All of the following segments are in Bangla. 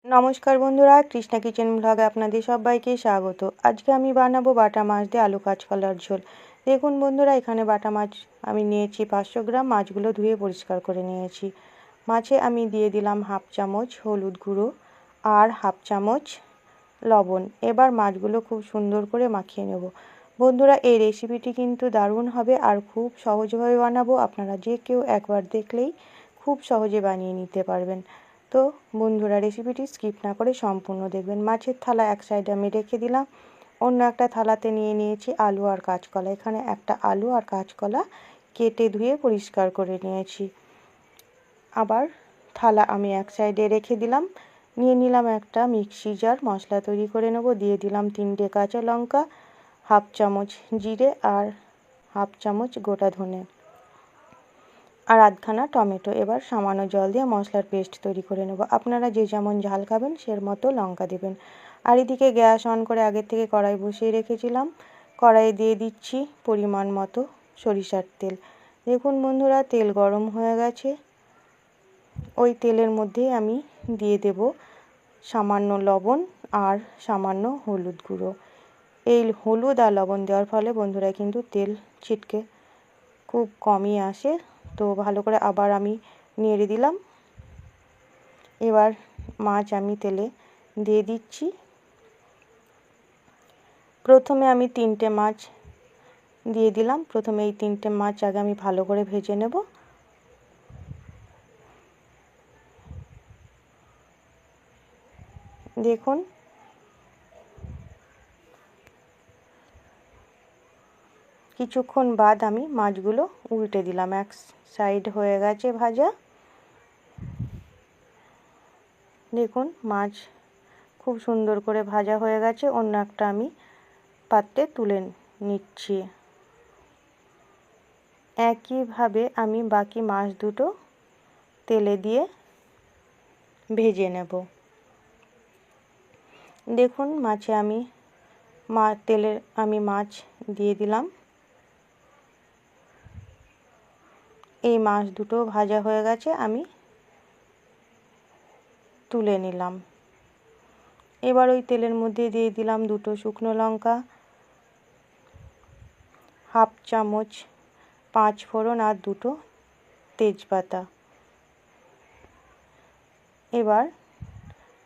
নমস্কার বন্ধুরা, কৃষ্ণা কিচেন ব্লগে আপনাদের সবাইকে স্বাগত। আজকে আমি বানাবো বাটা মাছ দিয়ে আলু কাঁচকলার ঝোল। দেখুন বন্ধুরা, এখানে বাটা মাছ আমি নিয়েছি 500 গ্রাম। মাছগুলো ধুয়ে পরিষ্কার করে নিয়েছি। মাছে আমি দিয়ে দিলাম হাফ চামচ হলুদ গুঁড়ো আর হাফ চামচ লবণ। এবার মাছগুলো খুব সুন্দর করে মাখিয়ে নেব। বন্ধুরা, এই রেসিপিটি কিন্তু দারুণ হবে আর খুব সহজভাবে বানাবো। আপনারা যে কেউ একবার দেখলেই খুব সহজে বানিয়ে নিতে পারবেন। তো বন্ধুরা, রেসিপিটি স্কিপ না করে সম্পূর্ণ দেখবেন। মাছের থালা এক সাইডে আমি রেখে দিলাম। অন্য একটা থালাতে নিয়ে নিয়েছি আলু আর কাঁচকলা। এখানে একটা আলু আর কাঁচকলা কেটে ধুয়ে পরিষ্কার করে নিয়েছি। আবার থালা আমি এক সাইডে রেখে দিলাম। নিয়ে নিলাম একটা মিক্সি জার, মশলা তৈরি করে নেব। দিয়ে দিলাম 3টে কাঁচা লঙ্কা, হাফ চামচ জিরে আর হাফ চামচ গোটা ধনে আর আধখানা টমেটো। এবার সামান্য জল দিয়ে মশলার পেস্ট তৈরি করে নেব। আপনারা যে যেমন ঝাল খাবেন সের মতো লঙ্কা দেবেন। আর এদিকে গ্যাস অন করে আগের থেকে কড়াই বসিয়ে রেখেছিলাম। কড়াইয়ে দিয়ে দিচ্ছি পরিমাণ মতো সরিষার তেল। দেখুন বন্ধুরা, তেল গরম হয়ে গেছে। ওই তেলের মধ্যেই আমি দিয়ে দেব সামান্য লবণ আর সামান্য হলুদ গুঁড়ো। এই হলুদ আর লবণ দেওয়ার ফলে বন্ধুরা কিন্তু তেল ছিটকে খুব কমই আসে। তো ভালো করে আবার আমি নেড়ে দিলাম। এবার মাছ আমি তেলে দিয়ে দিচ্ছি। প্রথমে আমি 3টে মাছ দিয়ে দিলাম। প্রথমে এই 3টে মাছ আগে আমি ভালো করে ভেজে নেব। দেখুন, কিছুক্ষণ বাদ আমি মাছগুলো উল্টে দিলাম। এক সাইড হয়ে গেছে ভাজা। দেখুন, মাছ খুব সুন্দর করে ভাজা হয়ে গেছে। অন্য একটা আমি পাত্রে তুলে নিচ্ছি। একইভাবে আমি বাকি মাছ দুটো তেলে দিয়ে ভেজে নেব। দেখুন, মাছে আমি তেলে আমি মাছ দিয়ে দিলাম। এই মাছ দুটো ভাজা হয়ে গেছে, আমি তুলে নিলাম। এবার ওই তেলের মধ্যে দিয়ে দিলাম 2টো শুকনো লঙ্কা, হাফ চামচ 5 ফোড়ন আর 2টো তেজপাতা। এবার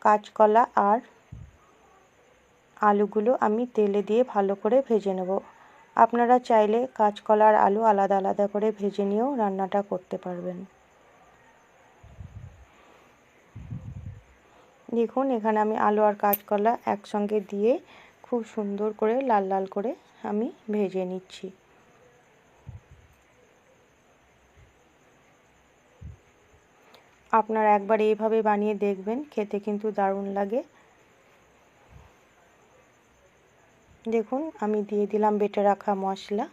কাঁচকলা আর আলুগুলো আমি তেলে দিয়ে ভালো করে ভেজে নেব। আপনারা চাইলে কাঁচকলা আর আলু আলাদা আলাদা করে ভেজে নিয়েও রান্নাটা করতে পারবেন। দেখুন, এখানে আমি আলু আর কাঁচকলা একসঙ্গে দিয়ে খুব সুন্দর করে লাল লাল করে আমি ভেজে নিচ্ছি। আপনারা একবার এইভাবে বানিয়ে দেখবেন, খেতে কিন্তু দারুণ লাগে। দেখুন, আমি দিয়ে দিলাম বেটে রাখা মশলা।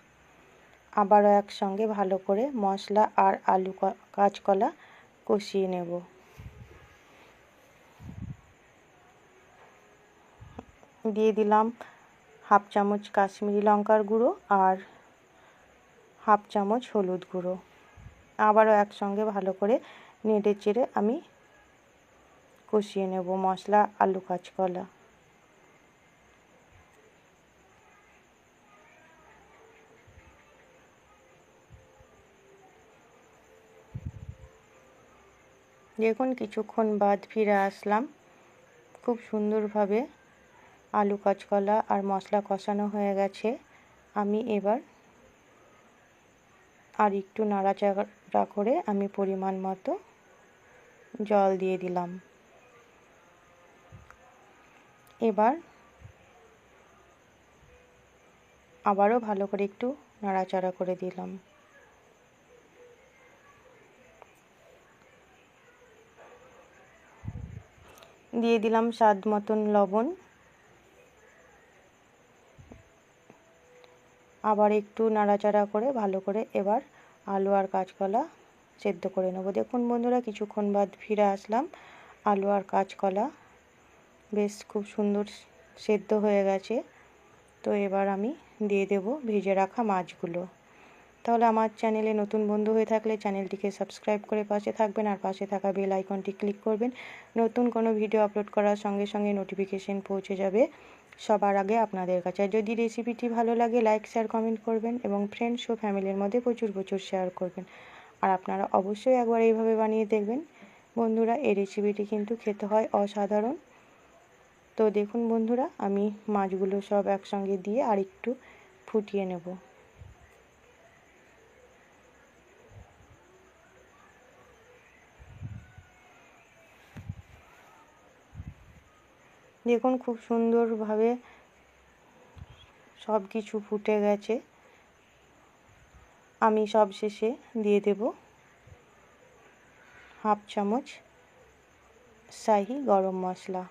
আবারও একসঙ্গে ভালো করে মশলা আর আলু কাঁচকলা কষিয়ে নেব। দিয়ে দিলাম হাফ চামচ কাশ্মীরি লঙ্কার গুঁড়ো আর হাফ চামচ হলুদ গুঁড়ো। আবারও একসঙ্গে ভালো করে নেড়ে চেড়ে আমি কষিয়ে নেব মশলা আলু কাঁচকলা। দেখুন, কিছুক্ষণ বাদ ফিরে আসলাম। খুব সুন্দরভাবে আলু কাঁচকলা আর মশলা কষানো হয়ে গেছে। আমি এবার আর একটু নাড়াচাড়া করে আমি পরিমাণ মতো জল দিয়ে দিলাম। এবার আবারও ভালো করে একটু নাড়াচাড়া করে দিলাম। দিয়ে দিলাম স্বাদ মতন লবণ। আবার একটু নাড়াচাড়া করে ভালো করে এবার আলু আর কাঁচকলা সেদ্ধ করে নেব। দেখুন বন্ধুরা, কিছুক্ষণ বাদ ফিরে আসলাম। আলু আর কাঁচকলা বেশ খুব সুন্দর সেদ্ধ হয়ে গেছে। তো এবার আমি দিয়ে দেব ভেজে রাখা মাছগুলো। তাহলে আমার চ্যানেলে নতুন বন্ধু হয়ে থাকলে চ্যানেলটিকে সাবস্ক্রাইব করে পাশে থাকবেন আর পাশে থাকা বেল আইকনটি ক্লিক করবেন। নতুন কোনো ভিডিও আপলোড করার সঙ্গে সঙ্গে নোটিফিকেশন পৌঁছে যাবে সবার আগে আপনাদের কাছে। আর যদি রেসিপিটি ভালো লাগে লাইক শেয়ার কমেন্ট করবেন এবং ফ্রেন্ডস ও ফ্যামিলির মধ্যে প্রচুর শেয়ার করবেন। আর আপনারা অবশ্যই একবার এইভাবে বানিয়ে দেখবেন বন্ধুরা, এই রেসিপিটি কিন্তু খেতে হয় অসাধারণ। তো দেখুন বন্ধুরা, আমি মাছগুলো সব একসঙ্গে দিয়ে আর একটু ফুটিয়ে নেব। দেখুন খুব সুন্দরভাবে সব কিছু ফুটে গেছে। আমি সব শেষে দিয়ে দেব হাফ চামচ শাহি গরম মশলা।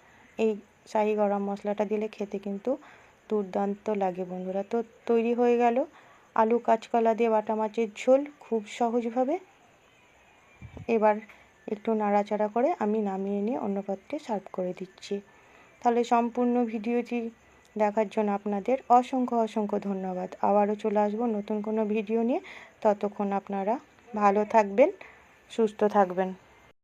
এই শাহি গরম মশলাটা দিলে খেতে কিন্তু দুর্দান্ত লাগে বন্ধুরা। তো তৈরি হয়ে গেল আলু কাঁচকলা দিয়ে বাটা মাছের ঝোল খুব সহজভাবে। এবার একটু নাড়াচাড়া করে আমি নামিয়ে নিয়ে অন্য পাত্রে সার্ভ করে দিচ্ছি। তাহলে সম্পূর্ণ ভিডিওটি দেখার জন্য আপনাদের অসংখ্য ধন্যবাদ। আবারও চলে আসবো নতুন কোনো ভিডিও নিয়ে। ততক্ষণ আপনারা ভালো থাকবেন, সুস্থ থাকবেন।